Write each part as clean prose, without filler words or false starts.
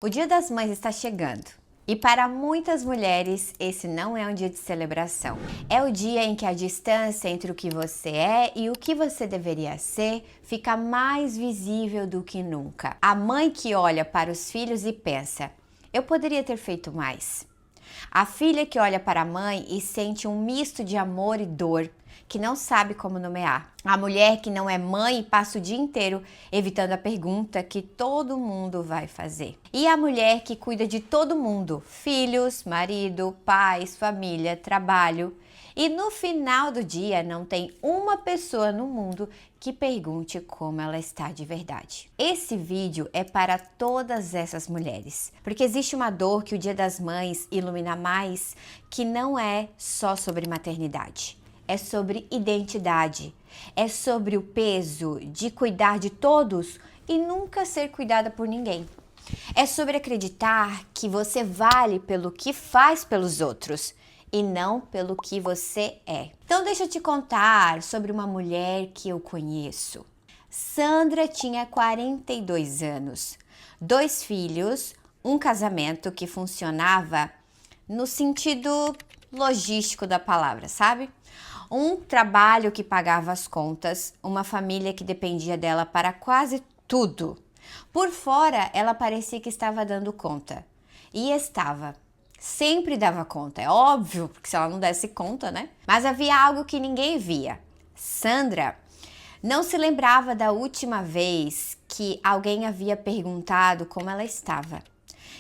O Dia das Mães está chegando e para muitas mulheres esse não é um dia de celebração. É o dia em que a distância entre o que você é e o que você deveria ser fica mais visível do que nunca. A mãe que olha para os filhos e pensa: eu poderia ter feito mais. A filha que olha para a mãe e sente um misto de amor e dor, que não sabe como nomear. A mulher que não é mãe e passa o dia inteiro evitando a pergunta que todo mundo vai fazer. E a mulher que cuida de todo mundo, filhos, marido, pais, família, trabalho. E no final do dia não tem uma pessoa no mundo que pergunte como ela está de verdade. Esse vídeo é para todas essas mulheres, porque existe uma dor que o Dia das Mães ilumina mais, que não é só sobre maternidade. É sobre identidade, é sobre o peso de cuidar de todos e nunca ser cuidada por ninguém. É sobre acreditar que você vale pelo que faz pelos outros e não pelo que você é. Então deixa eu te contar sobre uma mulher que eu conheço. Sandra tinha 42 anos, 2 filhos, um casamento que funcionava no sentido logístico da palavra, sabe? Um trabalho que pagava as contas, uma família que dependia dela para quase tudo. Por fora, ela parecia que estava dando conta. E estava. Sempre dava conta, é óbvio, porque se ela não desse conta, né? Mas havia algo que ninguém via. Sandra não se lembrava da última vez que alguém havia perguntado como ela estava.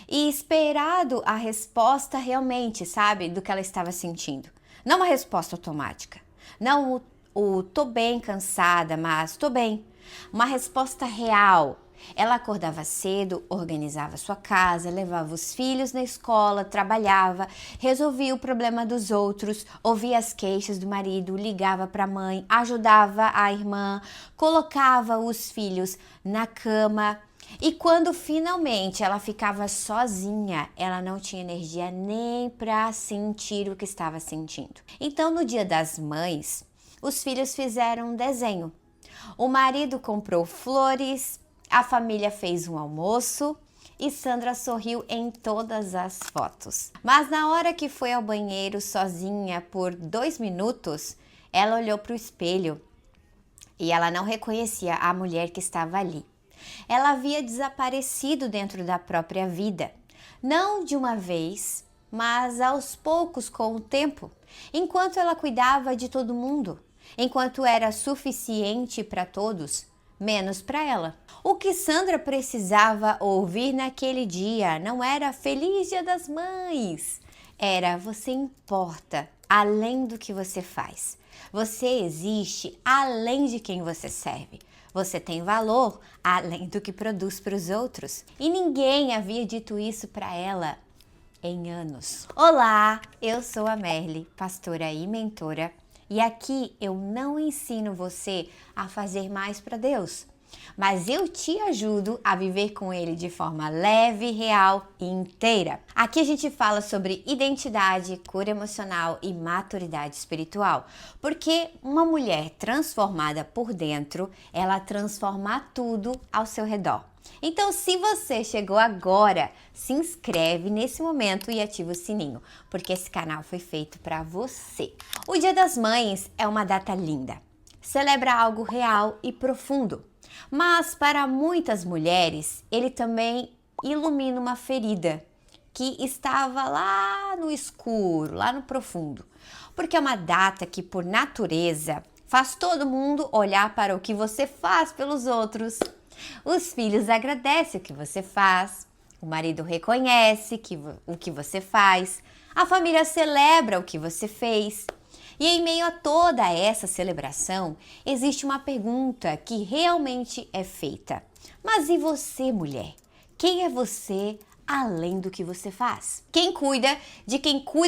E esperado a resposta realmente, sabe, do que ela estava sentindo. Não uma resposta automática. Não o tô bem, cansada, mas tô bem. Uma resposta real. Ela acordava cedo, organizava sua casa, levava os filhos na escola, trabalhava, resolvia o problema dos outros, ouvia as queixas do marido, ligava para a mãe, ajudava a irmã, colocava os filhos na cama. E quando finalmente ela ficava sozinha, ela não tinha energia nem para sentir o que estava sentindo. Então, no Dia das Mães, os filhos fizeram um desenho. O marido comprou flores, a família fez um almoço e Sandra sorriu em todas as fotos. Mas na hora que foi ao banheiro sozinha por 2 minutos, ela olhou para o espelho e ela não reconhecia a mulher que estava ali. Ela havia desaparecido dentro da própria vida, não de uma vez, mas aos poucos com o tempo, enquanto ela cuidava de todo mundo, enquanto era suficiente para todos, menos para ela. O que Sandra precisava ouvir naquele dia não era Feliz Dia das Mães, era você importa além do que você faz. Você existe além de quem você serve. Você tem valor além do que produz para os outros. E ninguém havia dito isso para ela em anos. Olá, eu sou a Merly, pastora e mentora, e aqui eu não ensino você a fazer mais para Deus, mas eu te ajudo a viver com Ele de forma leve, real e inteira. Aqui a gente fala sobre identidade, cura emocional e maturidade espiritual, porque uma mulher transformada por dentro, ela transforma tudo ao seu redor. Então, se você chegou agora, se inscreve nesse momento e ativa o sininho, porque esse canal foi feito para você. O Dia das Mães é uma data linda, celebra algo real e profundo. Mas para muitas mulheres, ele também ilumina uma ferida que estava lá no escuro, lá no profundo. Porque é uma data que, por natureza, faz todo mundo olhar para o que você faz pelos outros. Os filhos agradecem o que você faz, o marido reconhece o que você faz, a família celebra o que você fez. E em meio a toda essa celebração, existe uma pergunta que realmente é feita. Mas e você, mulher? Quem é você além do que você faz? Quem cuida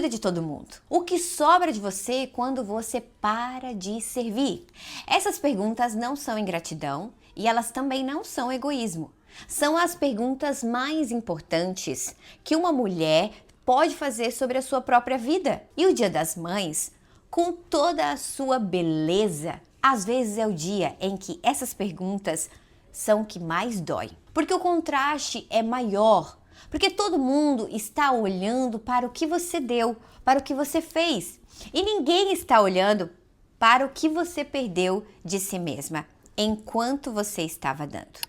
de todo mundo? O que sobra de você quando você para de servir? Essas perguntas não são ingratidão e elas também não são egoísmo. São as perguntas mais importantes que uma mulher pode fazer sobre a sua própria vida. E o Dia das Mães, com toda a sua beleza, às vezes é o dia em que essas perguntas são o que mais dói. Porque o contraste é maior. Porque todo mundo está olhando para o que você deu, para o que você fez. E ninguém está olhando para o que você perdeu de si mesma enquanto você estava dando.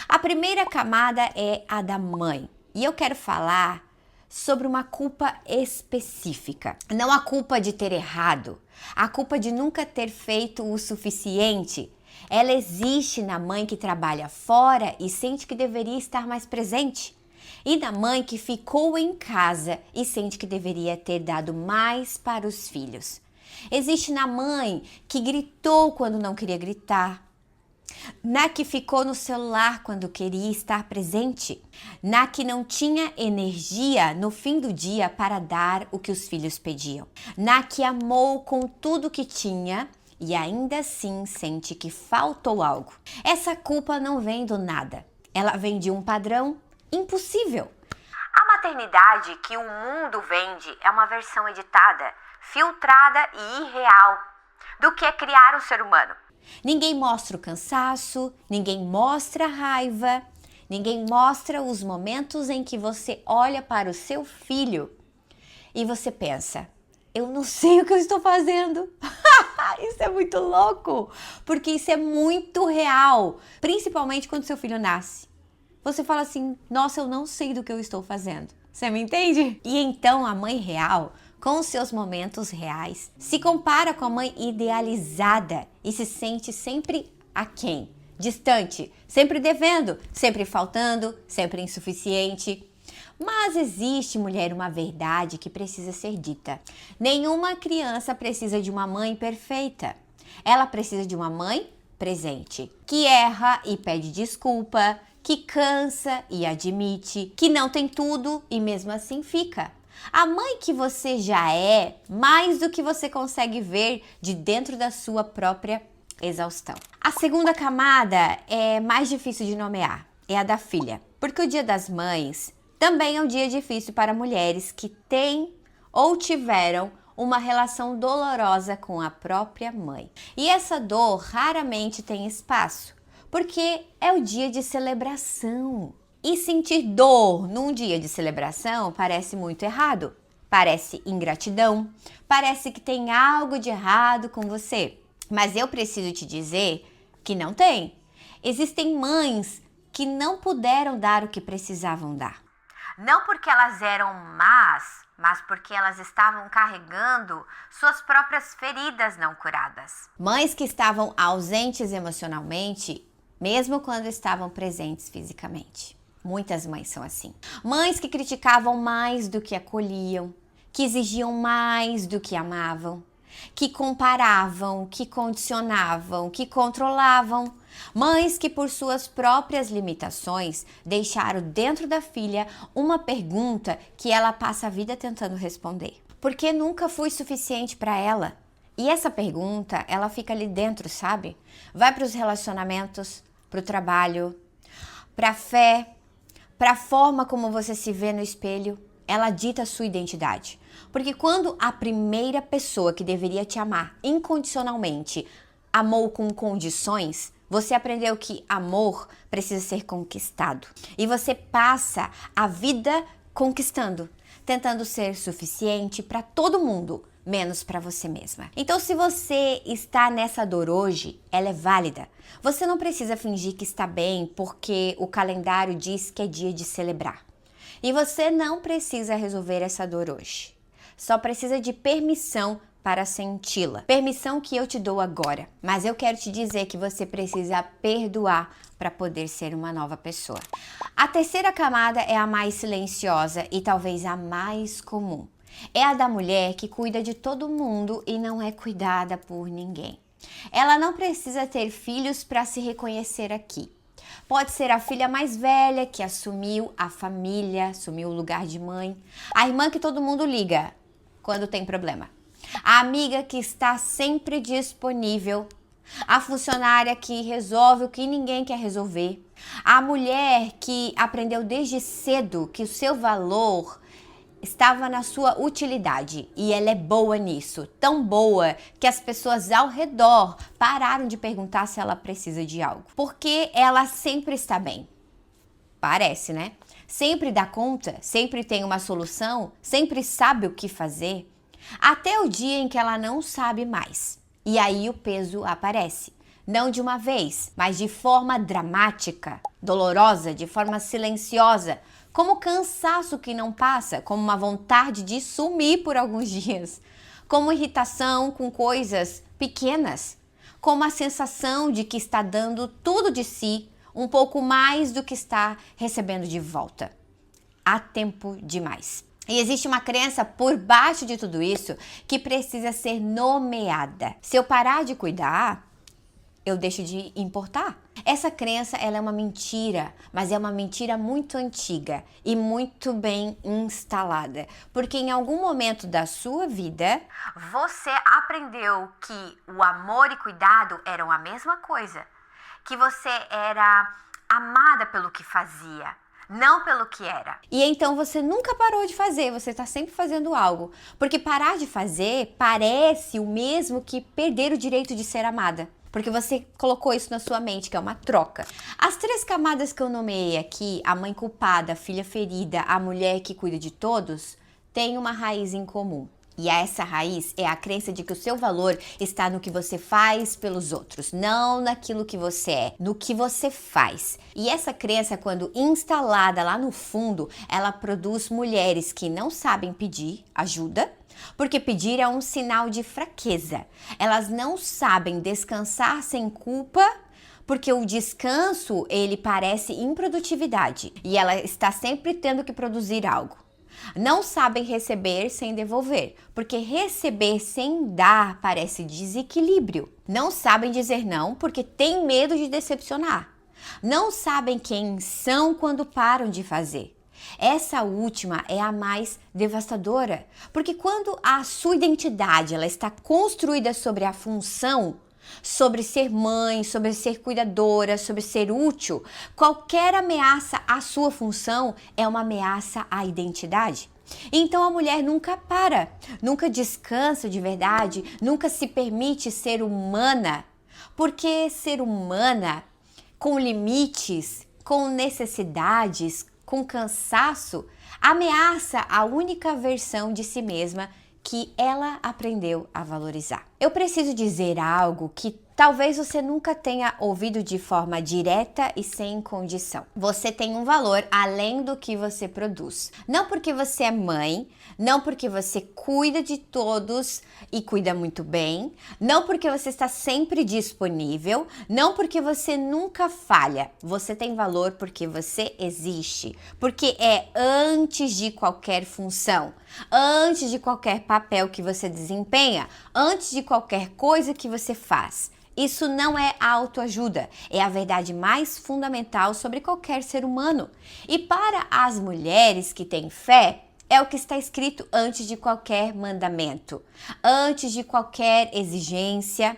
A primeira camada é a da mãe. E eu quero falar sobre uma culpa específica. Não a culpa de ter errado, a culpa de nunca ter feito o suficiente. Ela existe na mãe que trabalha fora e sente que deveria estar mais presente. E na mãe que ficou em casa e sente que deveria ter dado mais para os filhos. Existe na mãe que gritou quando não queria gritar. Na que ficou no celular quando queria estar presente. Na que não tinha energia no fim do dia para dar o que os filhos pediam. Na que amou com tudo que tinha e ainda assim sente que faltou algo. Essa culpa não vem do nada. Ela vem de um padrão impossível. A maternidade que o mundo vende é uma versão editada, filtrada e irreal do que é criar um ser humano. Ninguém mostra o cansaço, ninguém mostra a raiva, ninguém mostra os momentos em que você olha para o seu filho e você pensa, eu não sei o que eu estou fazendo. Isso é muito louco, porque isso é muito real, principalmente quando seu filho nasce. Você fala assim, nossa, eu não sei do que eu estou fazendo. Você me entende? E então a mãe real, com os seus momentos reais, se compara com a mãe idealizada e se sente sempre aquém, distante, sempre devendo, sempre faltando, sempre insuficiente. Mas existe, mulher, uma verdade que precisa ser dita. Nenhuma criança precisa de uma mãe perfeita. Ela precisa de uma mãe presente, que erra e pede desculpa, que cansa e admite, que não tem tudo e mesmo assim fica. A mãe que você já é, mais do que você consegue ver de dentro da sua própria exaustão. A segunda camada é mais difícil de nomear, é a da filha. Porque o Dia das Mães também é um dia difícil para mulheres que têm ou tiveram uma relação dolorosa com a própria mãe. E essa dor raramente tem espaço, porque é o dia de celebração. E sentir dor num dia de celebração parece muito errado, parece ingratidão, parece que tem algo de errado com você. Mas eu preciso te dizer que não tem. Existem mães que não puderam dar o que precisavam dar. Não porque elas eram más, mas porque elas estavam carregando suas próprias feridas não curadas. Mães que estavam ausentes emocionalmente, mesmo quando estavam presentes fisicamente. Muitas mães são assim. Mães que criticavam mais do que acolhiam, que exigiam mais do que amavam, que comparavam, que condicionavam, que controlavam. Mães que por suas próprias limitações deixaram dentro da filha uma pergunta que ela passa a vida tentando responder. Porque nunca fui suficiente para ela? E essa pergunta, ela fica ali dentro, sabe? Vai para os relacionamentos, para o trabalho, para a fé, para a forma como você se vê no espelho. Ela dita a sua identidade. Porque quando a primeira pessoa que deveria te amar incondicionalmente amou com condições, você aprendeu que amor precisa ser conquistado. E você passa a vida conquistando, tentando ser suficiente para todo mundo, menos para você mesma. Então, se você está nessa dor hoje, ela é válida. Você não precisa fingir que está bem porque o calendário diz que é dia de celebrar. E você não precisa resolver essa dor hoje. Só precisa de permissão para senti-la. Permissão que eu te dou agora. Mas eu quero te dizer que você precisa perdoar para poder ser uma nova pessoa. A terceira camada é a mais silenciosa e talvez a mais comum. É a da mulher que cuida de todo mundo e não é cuidada por ninguém. Ela não precisa ter filhos para se reconhecer aqui. Pode ser a filha mais velha que assumiu a família, assumiu o lugar de mãe. A irmã que todo mundo liga quando tem problema. A amiga que está sempre disponível. A funcionária que resolve o que ninguém quer resolver. A mulher que aprendeu desde cedo que o seu valor estava na sua utilidade e ela é boa nisso, tão boa que as pessoas ao redor pararam de perguntar se ela precisa de algo, porque ela sempre está bem. Parece, né? sempre dá conta, sempre tem uma solução, sempre sabe o que fazer, até o dia em que ela não sabe mais. E aí o peso aparece. Não de uma vez, mas de forma dramática, dolorosa, de forma silenciosa, como cansaço que não passa, como uma vontade de sumir por alguns dias, como irritação com coisas pequenas, como a sensação de que está dando tudo de si, um pouco mais do que está recebendo de volta. Há tempo demais. E existe uma crença por baixo de tudo isso que precisa ser nomeada. Se eu parar de cuidar, eu deixo de importar. Essa crença, ela é uma mentira, mas é uma mentira muito antiga e muito bem instalada. Porque em algum momento da sua vida, você aprendeu que o amor e cuidado eram a mesma coisa. Que você era amada pelo que fazia, não pelo que era. E então você nunca parou de fazer, você está sempre fazendo algo. Porque parar de fazer parece o mesmo que perder o direito de ser amada. Porque você colocou isso na sua mente, que é uma troca. As 3 camadas que eu nomeei aqui, a mãe culpada, a filha ferida, a mulher que cuida de todos, têm uma raiz em comum. E essa raiz é a crença de que o seu valor está no que você faz pelos outros, não naquilo que você é, no que você faz. E essa crença, quando instalada lá no fundo, ela produz mulheres que não sabem pedir ajuda, porque pedir é um sinal de fraqueza. Elas não sabem descansar sem culpa, porque o descanso, ele parece improdutividade e ela está sempre tendo que produzir algo. Não sabem receber sem devolver, porque receber sem dar parece desequilíbrio. Não sabem dizer não porque têm medo de decepcionar. Não sabem quem são quando param de fazer. Essa última é a mais devastadora, porque quando a sua identidade ela está construída sobre a função, sobre ser mãe, sobre ser cuidadora, sobre ser útil, qualquer ameaça à sua função é uma ameaça à identidade. Então a mulher nunca para, nunca descansa de verdade, nunca se permite ser humana, porque ser humana com limites, com necessidades, com cansaço, ameaça a única versão de si mesma que ela aprendeu a valorizar. Eu preciso dizer algo que talvez você nunca tenha ouvido de forma direta e sem condição. Você tem um valor além do que você produz. Não porque você é mãe, não porque você cuida de todos e cuida muito bem, não porque você está sempre disponível, não porque você nunca falha. Você tem valor porque você existe, porque é antes de qualquer função, antes de qualquer papel que você desempenha, antes de qualquer coisa que você faz. Isso não é autoajuda, é a verdade mais fundamental sobre qualquer ser humano. E para as mulheres que têm fé, é o que está escrito antes de qualquer mandamento, antes de qualquer exigência,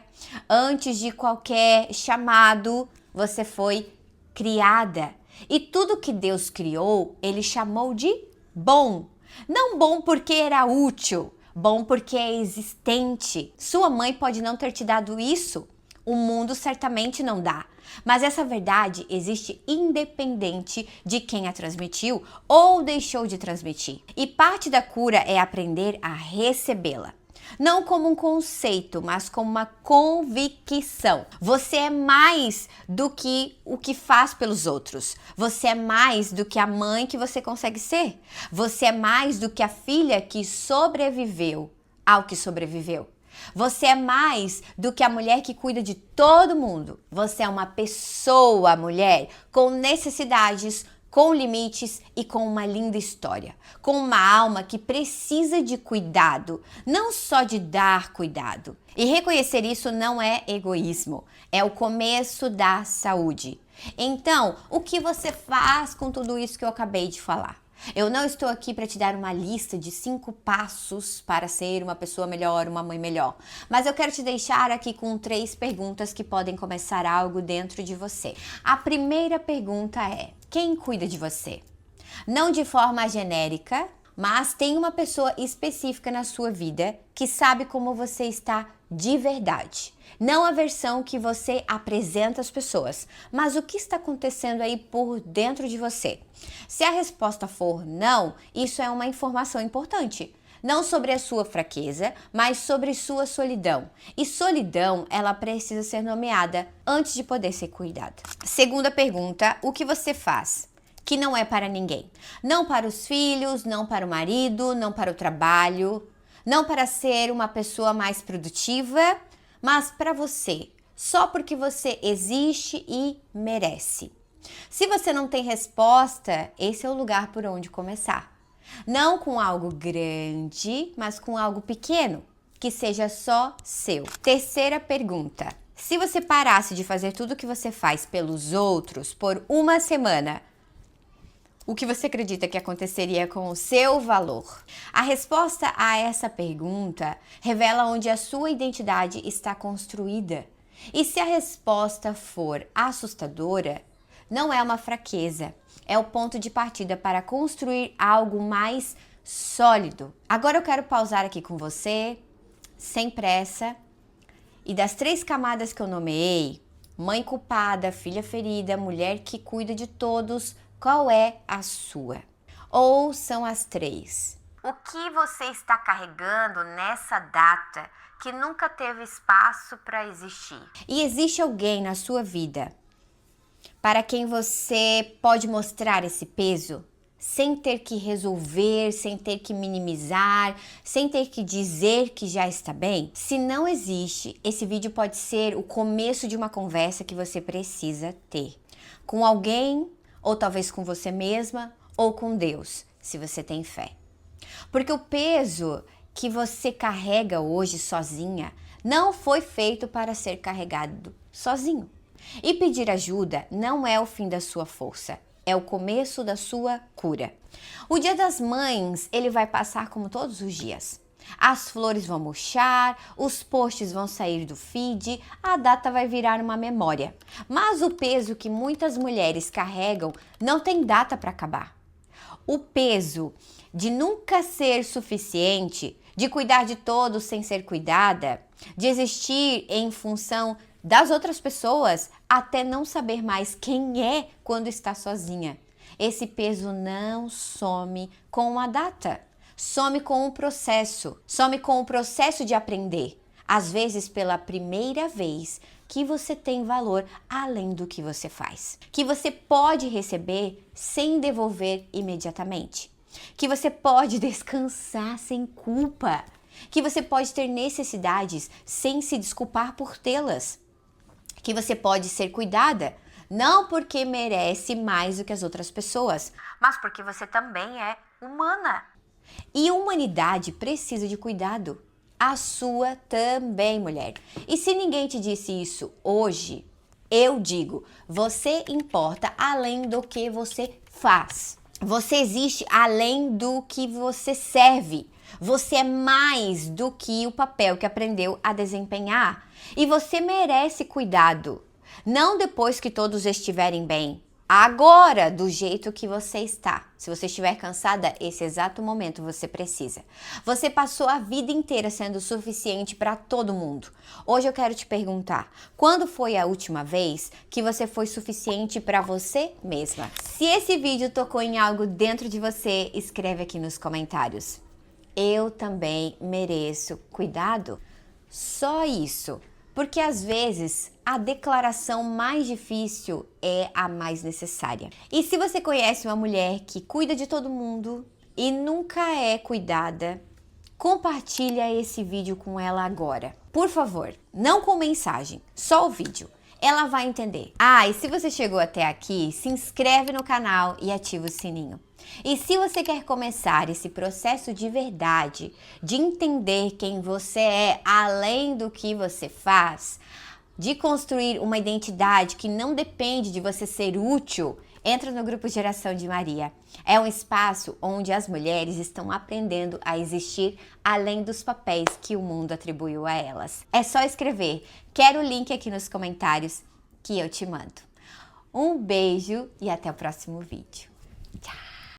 antes de qualquer chamado, você foi criada. E tudo que Deus criou, Ele chamou de bom. Não bom porque era útil, bom porque é existente. Sua mãe pode não ter te dado isso. O mundo certamente não dá, mas essa verdade existe independente de quem a transmitiu ou deixou de transmitir. E parte da cura é aprender a recebê-la. Não como um conceito, mas como uma convicção. Você é mais do que o que faz pelos outros. Você é mais do que a mãe que você consegue ser. Você é mais do que a filha que sobreviveu ao que sobreviveu. Você é mais do que a mulher que cuida de todo mundo. Você é uma pessoa, mulher, com necessidades, com limites e com uma linda história. Com uma alma que precisa de cuidado, não só de dar cuidado. E reconhecer isso não é egoísmo, é o começo da saúde. Então, o que você faz com tudo isso que eu acabei de falar? Eu não estou aqui para te dar uma lista de 5 passos para ser uma pessoa melhor, uma mãe melhor. Mas eu quero te deixar aqui com 3 perguntas que podem começar algo dentro de você. A primeira pergunta é: quem cuida de você? Não de forma genérica, mas tem uma pessoa específica na sua vida que sabe como você está de verdade. Não a versão que você apresenta às pessoas, mas o que está acontecendo aí por dentro de você. Se a resposta for não, isso é uma informação importante. Não sobre a sua fraqueza, mas sobre sua solidão. E solidão, ela precisa ser nomeada antes de poder ser cuidada. Segunda pergunta, o que você faz que não é para ninguém? Não para os filhos, não para o marido, não para o trabalho, não para ser uma pessoa mais produtiva, mas para você, só porque você existe e merece. Se você não tem resposta, esse é o lugar por onde começar. Não com algo grande, mas com algo pequeno, que seja só seu. Terceira pergunta. Se você parasse de fazer tudo o que você faz pelos outros por uma semana, o que você acredita que aconteceria com o seu valor? A resposta a essa pergunta revela onde a sua identidade está construída. E se a resposta for assustadora, não é uma fraqueza, é o ponto de partida para construir algo mais sólido. Agora eu quero pausar aqui com você, sem pressa, e das 3 camadas que eu nomeei, mãe culpada, filha ferida, mulher que cuida de todos, qual é a sua? Ou são as 3? O que você está carregando nessa data que nunca teve espaço para existir? E existe alguém na sua vida para quem você pode mostrar esse peso, sem ter que resolver, sem ter que minimizar, sem ter que dizer que já está bem? Se não existe, esse vídeo pode ser o começo de uma conversa que você precisa ter com alguém, ou talvez com você mesma, ou com Deus, se você tem fé. Porque o peso que você carrega hoje sozinha não foi feito para ser carregado sozinho. E pedir ajuda não é o fim da sua força, é o começo da sua cura. O Dia das Mães, ele vai passar como todos os dias. As flores vão murchar, os posts vão sair do feed, a data vai virar uma memória. Mas o peso que muitas mulheres carregam não tem data para acabar. O peso de nunca ser suficiente, de cuidar de todos sem ser cuidada, de existir em função das outras pessoas até não saber mais quem é quando está sozinha. Esse peso não some com a data, some com o processo, some com o processo de aprender. Às vezes pela primeira vez que você tem valor além do que você faz. Que você pode receber sem devolver imediatamente. Que você pode descansar sem culpa. Que você pode ter necessidades sem se desculpar por tê-las. Que você pode ser cuidada, não porque merece mais do que as outras pessoas, mas porque você também é humana. E humanidade precisa de cuidado. A sua também, mulher. E se ninguém te disse isso hoje, eu digo, você importa além do que você faz. Você existe além do que você serve. Você é mais do que o papel que aprendeu a desempenhar. E você merece cuidado. Não depois que todos estiverem bem. Agora, do jeito que você está. Se você estiver cansada, esse exato momento você precisa. Você passou a vida inteira sendo suficiente para todo mundo. Hoje eu quero te perguntar, quando foi a última vez que você foi suficiente para você mesma? Se esse vídeo tocou em algo dentro de você, escreve aqui nos comentários. Eu também mereço cuidado? Só isso. Porque às vezes a declaração mais difícil é a mais necessária. E se você conhece uma mulher que cuida de todo mundo e nunca é cuidada, compartilha esse vídeo com ela agora. Por favor, não com mensagem, só o vídeo. Ela vai entender. E se você chegou até aqui, se inscreve no canal e ativa o sininho. E se você quer começar esse processo de verdade, de entender quem você é além do que você faz, de construir uma identidade que não depende de você ser útil, entra no grupo Geração de Maria. É um espaço onde as mulheres estão aprendendo a existir além dos papéis que o mundo atribuiu a elas. É só escrever, quero o link aqui nos comentários que eu te mando. Um beijo e até o próximo vídeo.